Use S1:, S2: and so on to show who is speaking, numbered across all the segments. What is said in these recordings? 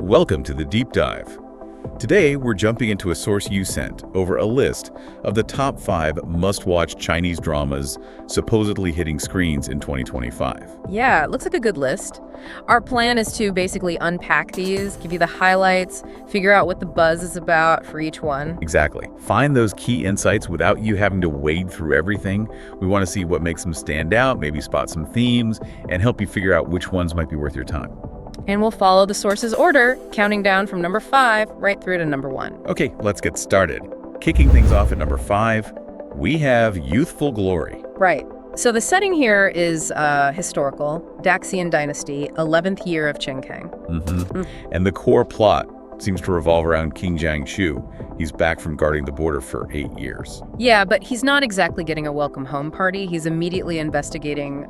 S1: Welcome to the Deep Dive. Today, we're jumping into a source you sent over a list of the top 5 must-watch Chinese dramas supposedly hitting screens in 2025.
S2: Yeah, it looks like a good list. Our plan is to basically unpack these, give you the highlights, figure out what the buzz is about for each one.
S1: Exactly. Find those key insights without you having to wade through everything. We want to see what makes them stand out, maybe spot some themes, and help you figure out which ones might be worth your time.
S2: And we'll follow the source's order, counting down from number 5 right through to number 1.
S1: Okay, let's get started. Kicking things off at number 5, we have Youthful Glory.
S2: Right. So the setting here is historical, Daxian dynasty, 11th year of Qin Kang.
S1: And the core plot seems to revolve around King Jiangshu. He's back from guarding the border for 8 years.
S2: Yeah, but he's not exactly getting a welcome home party. He's immediately investigating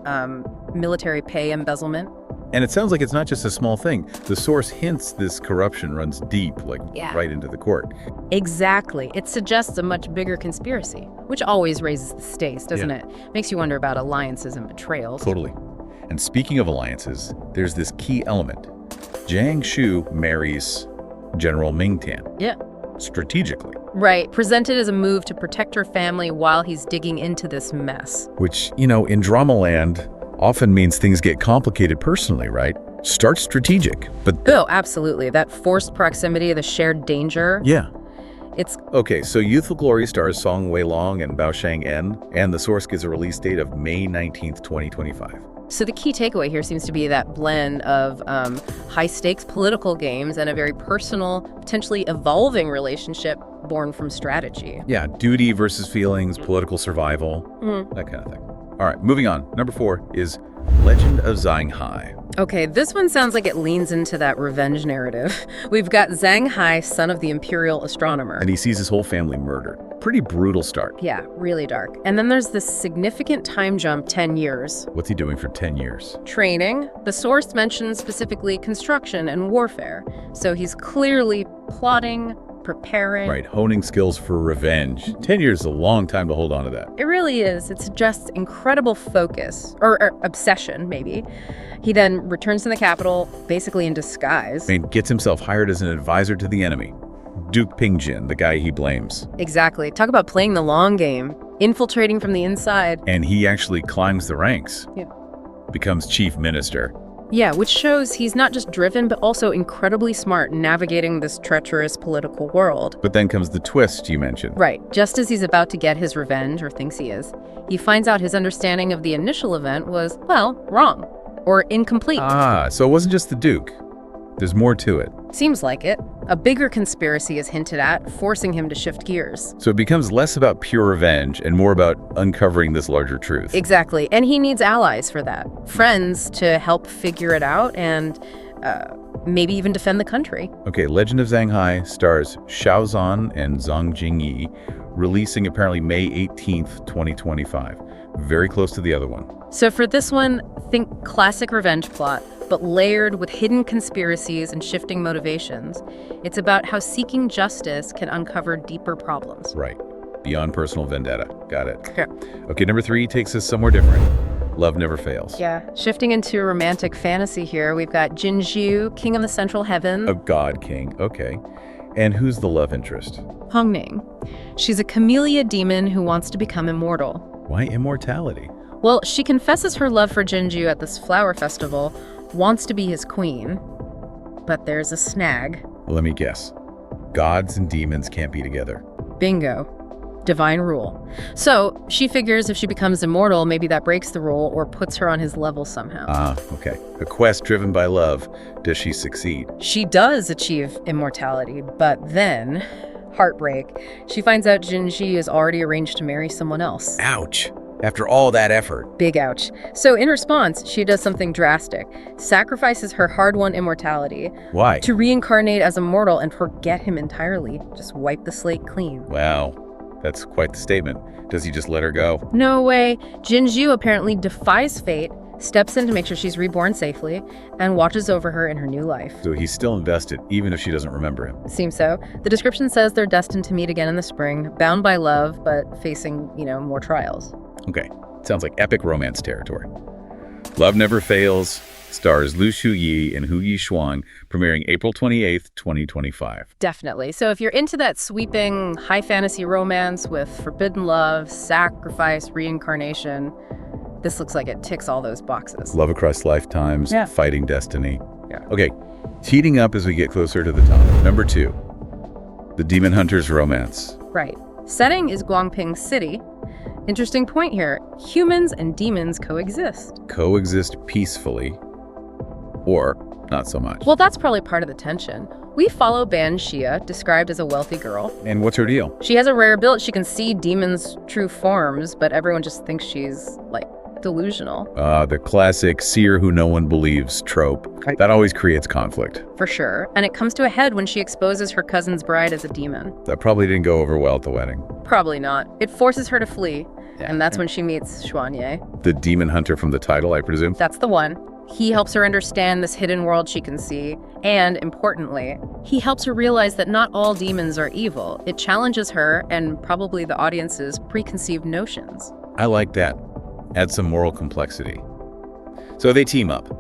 S2: military pay embezzlement.
S1: And it sounds like it's not just a small thing. The source hints this corruption runs deep, right into the court.
S2: Exactly. It suggests a much bigger conspiracy, which always raises the stakes, doesn't it? Makes you wonder about alliances and betrayals.
S1: Totally. And speaking of alliances, there's this key element. Jiang Shu marries General Ming Tian.
S2: Yeah.
S1: Strategically.
S2: Right. Presented as a move to protect her family while he's digging into this mess.
S1: Which, in drama land, often means things get complicated personally, right? Start strategic, but...
S2: Oh, absolutely. That forced proximity, the shared danger.
S1: Yeah.
S2: It's...
S1: Okay, so Youthful Glory stars Song Weilong and Bao Shang-en, and the source gives a release date of May 19th, 2025.
S2: So the key takeaway here seems to be that blend of high-stakes political games and a very personal, potentially evolving relationship born from strategy.
S1: Yeah, duty versus feelings, political survival, that kind of thing. All right, moving on. Number 4 is Legend of Zanghai.
S2: Okay, this one sounds like it leans into that revenge narrative. We've got Zanghai, son of the imperial astronomer.
S1: And he sees his whole family murdered. Pretty brutal start.
S2: Yeah, really dark. And then there's this significant time jump, 10 years.
S1: What's he doing for 10 years?
S2: Training. The source mentions specifically construction and warfare. So he's clearly plotting, preparing.
S1: Right, honing skills for revenge. 10 years is a long time to hold on to that.
S2: It really is. It's just incredible focus, or obsession, maybe. He then returns to the capital, basically in disguise.
S1: Gets himself hired as an advisor to the enemy. Duke Pingjin, the guy he blames.
S2: Exactly. Talk about playing the long game, infiltrating from the inside.
S1: And he actually climbs the ranks.
S2: Yeah.
S1: Becomes chief minister.
S2: Yeah, which shows he's not just driven, but also incredibly smart navigating this treacherous political world.
S1: But then comes the twist you mentioned.
S2: Right. Just as he's about to get his revenge, or thinks he is, he finds out his understanding of the initial event was, well, wrong or incomplete.
S1: Ah, so it wasn't just the Duke. There's more to it.
S2: Seems like it. A bigger conspiracy is hinted at, forcing him to shift gears.
S1: So it becomes less about pure revenge and more about uncovering this larger truth.
S2: Exactly. And he needs allies for that. Friends to help figure it out and maybe even defend the country.
S1: Okay, Legend of Zanghai stars Xiaozan and Zhang Jingyi, releasing apparently May 18th, 2025. Very close to the other one.
S2: So for this one, think classic revenge plot, but layered with hidden conspiracies and shifting motivations. It's about how seeking justice can uncover deeper problems.
S1: Right. Beyond personal vendetta. Got it.
S2: Yeah.
S1: Okay, number 3 takes us somewhere different. Love Never Fails.
S2: Yeah. Shifting into romantic fantasy here, we've got Jinzhu, king of the central heaven.
S1: A god king. Okay. And who's the love interest?
S2: Hongning. She's a camellia demon who wants to become immortal.
S1: Why immortality?
S2: Well, she confesses her love for Jinzhu at this flower festival, wants to be his queen, but there's a snag.
S1: Let me guess. Gods and demons can't be together.
S2: Bingo. Divine rule. So she figures if she becomes immortal, maybe that breaks the rule or puts her on his level somehow.
S1: Ah, okay. A quest driven by love. Does she succeed?
S2: She does achieve immortality, but then, heartbreak. She finds out Jinzhi is already arranged to marry someone else.
S1: Ouch. After all that effort.
S2: Big ouch. So in response, she does something drastic. Sacrifices her hard-won immortality.
S1: Why?
S2: To reincarnate as a mortal and forget him entirely. Just wipe the slate clean.
S1: Wow. That's quite the statement. Does he just let her go?
S2: No way. Jinzhu apparently defies fate, steps in to make sure she's reborn safely, and watches over her in her new life.
S1: So he's still invested, even if she doesn't remember him.
S2: Seems so. The description says they're destined to meet again in the spring, bound by love, but facing, more trials.
S1: Okay, sounds like epic romance territory. Love Never Fails, Stars Lu Shuyi and Hu Yishuang, premiering April 28th, 2025.
S2: Definitely. So if you're into that sweeping high fantasy romance with forbidden love, sacrifice, reincarnation, this looks like it ticks all those boxes.
S1: Love across lifetimes,
S2: Yeah.
S1: fighting destiny.
S2: Yeah.
S1: Okay, heating up as we get closer to the top. Number 2, The Demon Hunter's Romance.
S2: Right. Setting is Guangping City. Interesting point here. Humans and demons coexist.
S1: Coexist peacefully, or not so much.
S2: Well, that's probably part of the tension. We follow Ban Xia, described as a wealthy girl.
S1: And what's her deal?
S2: She has a rare ability. She can see demons' true forms, but everyone just thinks she's, like, delusional.
S1: The classic seer who no one believes trope. That always creates conflict.
S2: For sure. And it comes to a head when she exposes her cousin's bride as a demon.
S1: That probably didn't go over well at the wedding.
S2: Probably not. It forces her to flee, and that's when she meets Xuanye.
S1: The demon hunter from the title, I presume?
S2: That's the one. He helps her understand this hidden world she can see, and, importantly, he helps her realize that not all demons are evil. It challenges her, and probably the audience's, preconceived notions.
S1: I like that. Add some moral complexity. So they team up.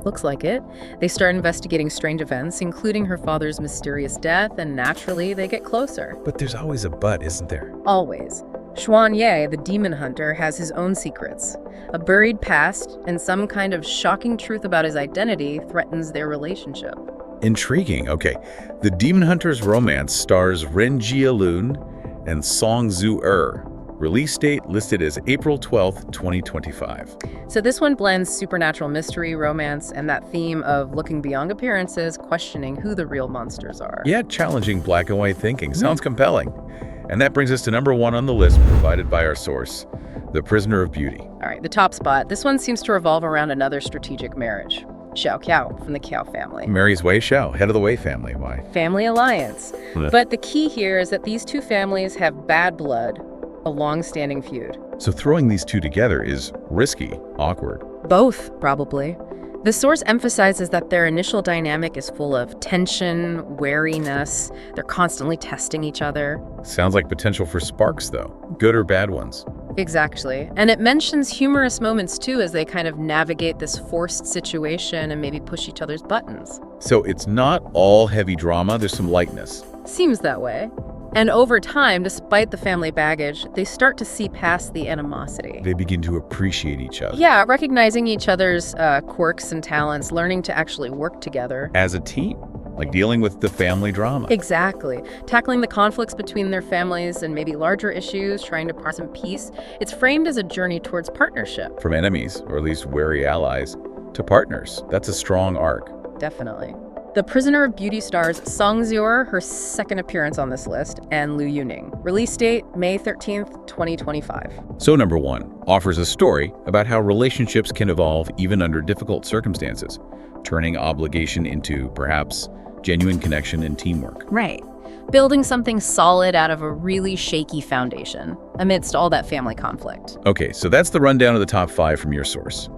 S2: Looks like it. They start investigating strange events, including her father's mysterious death, and naturally, they get closer.
S1: But there's always a but, isn't there?
S2: Always. Xuanye, the demon hunter, has his own secrets. A buried past and some kind of shocking truth about his identity threatens their relationship.
S1: Intriguing. Okay. The Demon Hunter's Romance stars Ren Jialun and Song Zhu. Release date listed as April 12th, 2025.
S2: So this one blends supernatural mystery, romance, and that theme of looking beyond appearances, questioning who the real monsters are.
S1: Yeah, challenging black and white thinking. Sounds compelling. And that brings us to number 1 on the list provided by our source, The Prisoner of Beauty.
S2: All right, the top spot. This one seems to revolve around another strategic marriage. Xiao Qiao from the Qiao family.
S1: Mary's Wei Xiao, head of the Wei family. Why?
S2: Family alliance.
S1: Yeah.
S2: But the key here is that these two families have bad blood, a long-standing feud.
S1: So throwing these two together is risky, awkward.
S2: Both, probably. The source emphasizes that their initial dynamic is full of tension, wariness. They're constantly testing each other.
S1: Sounds like potential for sparks, though. Good or bad ones.
S2: Exactly. And it mentions humorous moments, too, as they kind of navigate this forced situation and maybe push each other's buttons.
S1: So it's not all heavy drama, there's some lightness.
S2: Seems that way. And over time, despite the family baggage, they start to see past the animosity.
S1: They begin to appreciate each other.
S2: Yeah, recognizing each other's quirks and talents, learning to actually work together.
S1: As a team, like dealing with the family drama.
S2: Exactly. Tackling the conflicts between their families and maybe larger issues, trying to pass some peace. It's framed as a journey towards partnership.
S1: From enemies, or at least wary allies, to partners. That's a strong arc.
S2: Definitely. The Prisoner of Beauty stars Song Zhu, her second appearance on this list, and Liu Yuning. Release date, May 13th, 2025.
S1: So number 1 offers a story about how relationships can evolve even under difficult circumstances, turning obligation into, perhaps, genuine connection and teamwork.
S2: Right. Building something solid out of a really shaky foundation, amidst all that family conflict.
S1: Okay, so that's the rundown of the top 5 from your source.